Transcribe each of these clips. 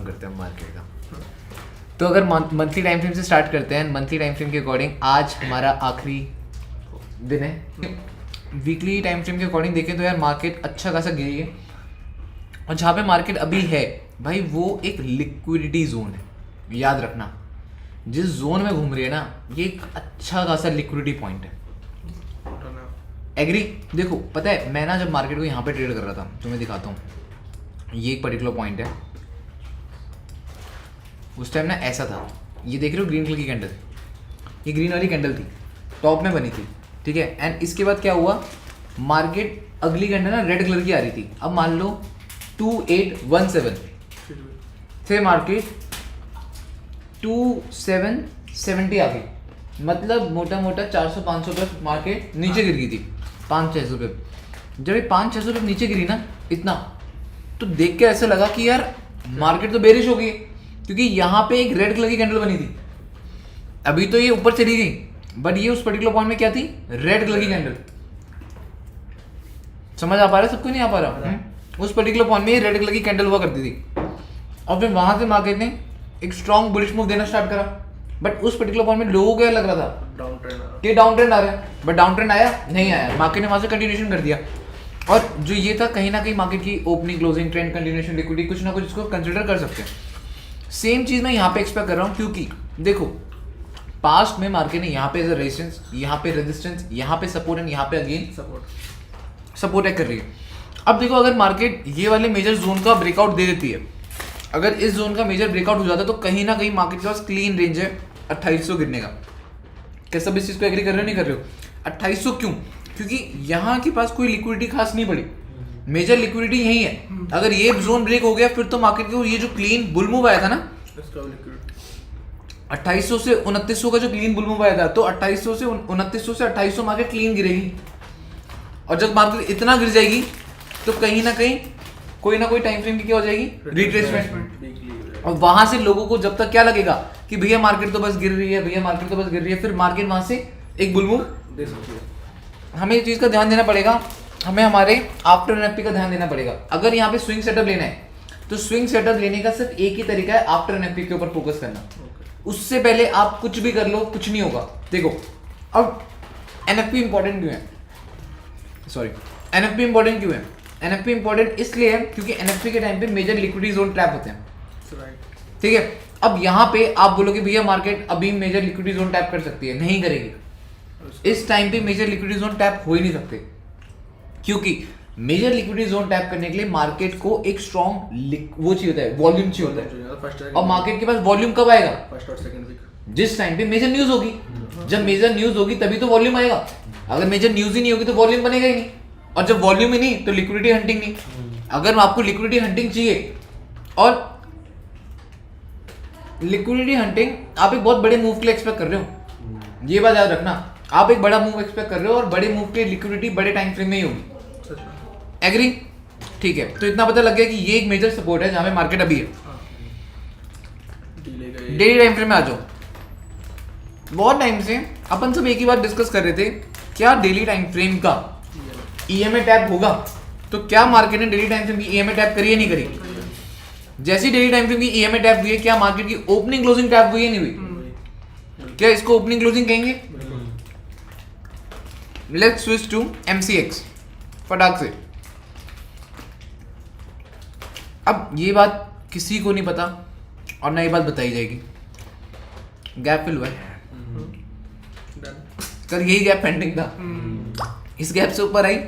करते हैं मार्केट का। तो अगर मंथली टाइम फ्रेम से स्टार्ट करते हैं, मंथली टाइम फ्रेम के अकॉर्डिंग आज हमारा आखिरी दिन है। वीकली टाइम फ्रेम के अकॉर्डिंग देखें तो यार मार्केट अच्छा खासा गिरी है, और जहाँ पे मार्केट अभी है भाई वो एक लिक्विडिटी जोन है। याद रखना, जिस जोन में घूम रही है ना ये एक अच्छा खासा लिक्विडिटी पॉइंट है। एग्री? देखो पता है मैं ना जब मार्केट को यहाँ पे ट्रेड कर रहा था, तो मैं दिखाता हूँ, ये एक पर्टिकुलर पॉइंट है। उस टाइम ना ऐसा था, ये देख रहे हो ग्रीन कलर की कैंडल, ये ग्रीन वाली कैंडल थी, टॉप में बनी थी, ठीक है। एंड इसके बाद क्या हुआ, मार्केट अगली कैंडल ना रेड कलर की आ रही थी। अब मान लो 2817 से मार्केट 2770 आ गई, मतलब मोटा मोटा 400-500 पे मार्केट नीचे गिर गई थी, 500-600 पे। जब ये 500-600 पे नीचे गिरी ना इतना, तो देख के ऐसा लगा कि यार मार्केट तो बेरिश हो गई, क्योंकि यहाँ पे एक रेड कलर की कैंडल बनी थी। अभी तो ये ऊपर चली गई, बट ये उस पर्टिकुलर पॉइंट में क्या थी, रेड कलर की कैंडल। समझ आ पा रहा है सबको? नहीं आ पा रहा? उस पर्टिकुलर पॉइंट में ये रेड कलर की कैंडल हुआ करती थी, और फिर वहां से मार्केट ने एक स्ट्रॉन्ग बुलिश मूव देना स्टार्ट करा। बट उस पर्टिकुलर पॉइंट में लोगों को क्या लग रहा था, डाउन ट्रेंड आ रहा है, बट डाउन ट्रेंड आया नहीं आया, मार्केट ने वहां से कंटिन्यूएशन कर दिया। और जो ये था कहीं ना कहीं मार्केट की opening, closing, trend, continuation, liquidity, कुछ ना कुछ इसको कंसिडर कर सकते हैं। सेम चीज मैं यहाँ पे एक्सपेक्ट कर रहा हूँ, क्योंकि देखो पास्ट में मार्केट ने यहाँ पे एज अ रेजिस्टेंस, यहाँ पे रेजिस्टेंस, यहाँ पे सपोर्ट एंड यहाँ पे अगेन सपोर्ट कर रही है। अब देखो अगर मार्केट ये वाले मेजर जोन का ब्रेकआउट दे देती है, अगर इस जोन का मेजर ब्रेकआउट हो जाता है, तो कहीं ना कहीं मार्केट के पास क्लीन रेंज है 2800 गिरने का। क्या सब इस चीज को एग्री कर रहे हो? नहीं कर रहे हो? 2800 क्यों? क्योंकि यहाँ के पास कोई लिक्विडिटी खास नहीं पड़ी, मेजर लिक्विडिटी यही है। अगर ये जोन ब्रेक हो गया, फिर तो मार्केट के ये जो क्लीन बुल मूव आया था ना 2800 से 2900 का जो क्लीन बुल मूव आया था, तो 2800 से 2900 से 2800 मार्केट क्लीन गिरेगी। और जब मार्केट इतना गिर जाएगी, तो कहीं ना कहीं कोई ना कोई टाइम फ्रेम की क्या हो जाएगी, रिट्रेसमेंट। और वहां से लोगों को जब तक क्या लगेगा कि भैया मार्केट तो बस गिर रही है, भैया मार्केट तो बस गिर रही है, फिर मार्केट वहां से एक बुल मूव दे सकती है। हमें इस चीज का ध्यान देना पड़ेगा, हमें हमारे आफ्टर एनएफपी का ध्यान देना पड़ेगा। अगर यहाँ पे स्विंग सेटअप लेना है, तो स्विंग सेटअप लेने का सिर्फ एक ही तरीका है, आफ्टर एनएफपी के ऊपर फोकस करना। उससे पहले आप कुछ भी कर लो, कुछ नहीं होगा। देखो अब एनएफपी इंपॉर्टेंट क्यों है, सॉरी एनएफपी इंपॉर्टेंट क्यों है? एनएफपी इंपॉर्टेंट इसलिए है क्योंकि एनएफपी के टाइम पे मेजर लिक्विडिटी जोन ट्रैप होते हैं, ठीक है। अब यहाँ पे आप बोलोगे भैया मार्केट अभी मेजर लिक्विडिटी जोन टैप कर सकती है, नहीं करेगी। इस टाइम पे मेजर लिक्विडिटी जोन टैप हो ही नहीं सकते, क्योंकि मेजर लिक्विडिटी जोन टैप करने के लिए मार्केट को एक स्ट्रॉन्ग वो चाहिए होता है, वॉल्यूम चाहिए होता है। और मार्केट के पास वॉल्यूम कब आएगा? फर्स्ट और सेकंड वीक, जिस टाइम पे मेजर न्यूज होगी। जब मेजर न्यूज होगी तभी तो वॉल्यूम आएगा। अगर मेजर न्यूज ही नहीं होगी तो वॉल्यूम बनेगा ही नहीं, और जब वॉल्यूम ही नहीं तो लिक्विडिटी हंटिंग नहीं। अगर आपको लिक्विडिटी हंटिंग चाहिए, और लिक्विडिटी हंटिंग आप एक बहुत बड़े मूव के लिए एक्सपेक्ट कर रहे हो, ये बात याद रखना। आप एक बड़ा मूव एक्सपेक्ट कर रहे हो, और बड़े मूव के लिक्विडिटी बड़े टाइम फ्रेम में ही होगी। एग्री? ठीक है, तो इतना पता लग गया कि ये एक मेजर सपोर्ट है जहां पे मार्केट अभी है। डेली टाइम फ्रेम में आ जाओ। बहुत टाइम से अपन सब एक ही बात डिस्कस कर रहे थे, क्या डेली टाइम फ्रेम का ईएमए टैप होगा? तो क्या मार्केट ने डेली टाइम फ्रेम की ईएमए टैप करी है, नहीं करी? जैसी डेली टाइम फ्रेम की ईएमए टैप हुई है, क्या मार्केट की ओपनिंग क्लोजिंग टैप हुई है, नहीं हुई? क्या इसको ओपनिंग क्लोजिंग कहेंगे? लेट्स स्विच टू एमसीएक्स फटाक से। अब ये बात किसी को नहीं पता, और ना ये बात बताई जाएगी। गैप फिल हुआ है, कर यही गैप पेंडिंग था, इस गैप से ऊपर आई,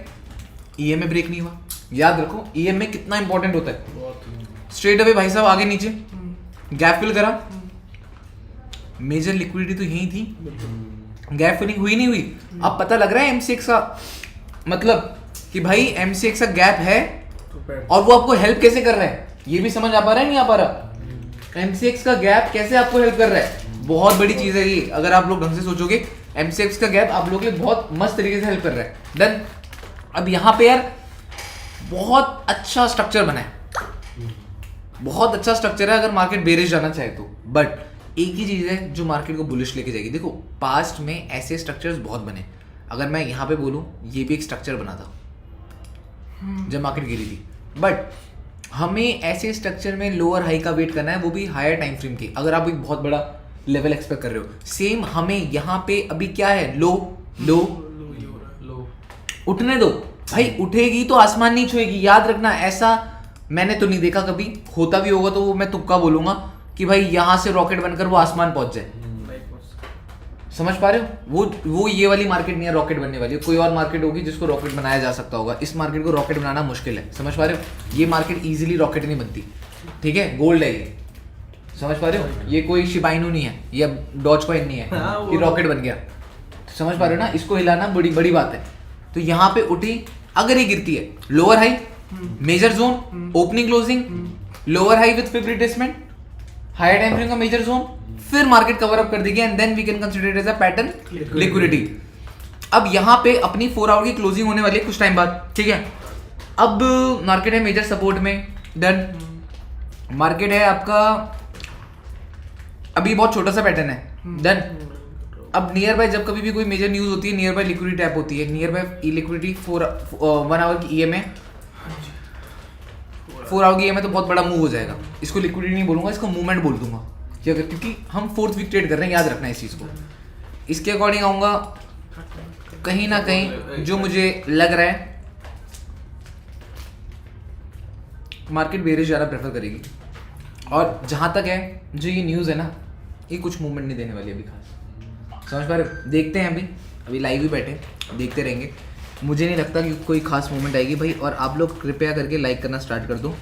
ईएमए ब्रेक नहीं हुआ। याद रखो ईएमए कितना इंपॉर्टेंट होता है। स्ट्रेट अवे भाई साहब आगे नीचे गैप फिल करा, मेजर लिक्विडिटी तो यही थी, गैप फिलिंग हुई नहीं हुई। अब पता लग रहा है एमसीएक्स का मतलब कि भाई एमसीएक्स का गैप है, और वो आपको हेल्प कैसे कर रहा है, ये भी समझ आ पा रहा है, नहीं आ पा रहा? एमसीएक्स का गैप कैसे आपको हेल्प कर रहा है, बहुत बड़ी चीज है ये। अगर आप लोग ढंग से सोचोगे, एमसीएक्स का गैप आप लोगों के लिए बहुत मस्त तरीके से हेल्प कर रहा है। देन अब यहाँ पे यार बहुत अच्छा स्ट्रक्चर बना है, बहुत अच्छा स्ट्रक्चर है अगर मार्केट बेरिश जाना चाहे तो। बट एक ही चीज है जो मार्केट को बुलिश लेके जाएगी। देखो पास्ट में ऐसे स्ट्रक्चर्स बहुत बने। अगर मैं यहाँ पे बोलूँ, ये भी एक स्ट्रक्चर बना था जब मार्केट गिरी थी, बट हमें ऐसे स्ट्रक्चर में लोअर हाई का वेट करना है, वो भी हायर टाइम फ्रेम की। अगर आप एक बहुत बड़ा लेवल एक्सपेक्ट कर रहे हो, सेम हमें यहाँ पे अभी क्या है, लो लो लो उठने दो भाई, उठेगी तो आसमान नहीं छुएगी, याद रखना। ऐसा मैंने तो नहीं देखा कभी, होता भी होगा तो वो मैं तुक्का बोलूंगा कि भाई यहाँ से रॉकेट बनकर वो आसमान पहुंच जाए। समझ पा रहे हो? वो ये वाली मार्केट नहीं है रॉकेट बनने वाली। कोई और मार्केट होगी जिसको रॉकेट बनाया जा सकता होगा, इस मार्केट को रॉकेट बनाना मुश्किल है। समझ पा रहे हो? ये मार्केट इजीली रॉकेट नहीं बनती, ठीक है? गोल्ड है ये, समझ पा रहे हो? ये कोई शिबाइनू नहीं है, ये डॉज कॉइन नहीं है कि रॉकेट बन गया। समझ पा रहे हो ना? इसको हिलाना बड़ी बड़ी बात है। तो यहाँ पे उठी, अगर ये गिरती है, lower high, major zone, opening closing, lower high with Fib retracement, higher time frame का मेजर जोन, फिर मार्केट कवर अप कर देगी and then we can consider it as a pattern liquidity. अब यहाँ पे अपनी 4 आवर की क्लोजिंग होने वाली है कुछ टाइम बाद, ठीक है? अब मार्केट है मेजर सपोर्ट में, डन। मार्केट है आपका अभी बहुत छोटा सा पैटर्न है, डन। अब नियर बाय जब कभी भी कोई मेजर न्यूज होती है, नियर बाय लिक्विडिटी टैप होती है, नियर बाय लिक्विडिटी 1 आवर की ईएम है, 4 आवर की ईएम है तो बहुत बड़ा मूव हो जाएगा। इसको लिक्विडिटी नहीं बोलूंगा, इसको मूवमेंट बोल दूंगा, क्योंकि हम 4th वीक ट्रेड कर रहे हैं, याद रखना इस चीज को। इसके अकॉर्डिंग आऊंगा कहीं ना कहीं, जो मुझे लग रहा है मार्केट बेरिश ज़्यादा प्रेफर करेगी। और जहां तक है जो ये न्यूज़ है ना, ये कुछ मूवमेंट नहीं देने वाली अभी खास। समझ पा रहे हो? देखते हैं, अभी लाइव ही बैठे देखते रहेंगे। मुझे नहीं लगता कि कोई खास मूवमेंट आएगी भाई। और आप लोग कृपया करके लाइक करना स्टार्ट कर दो।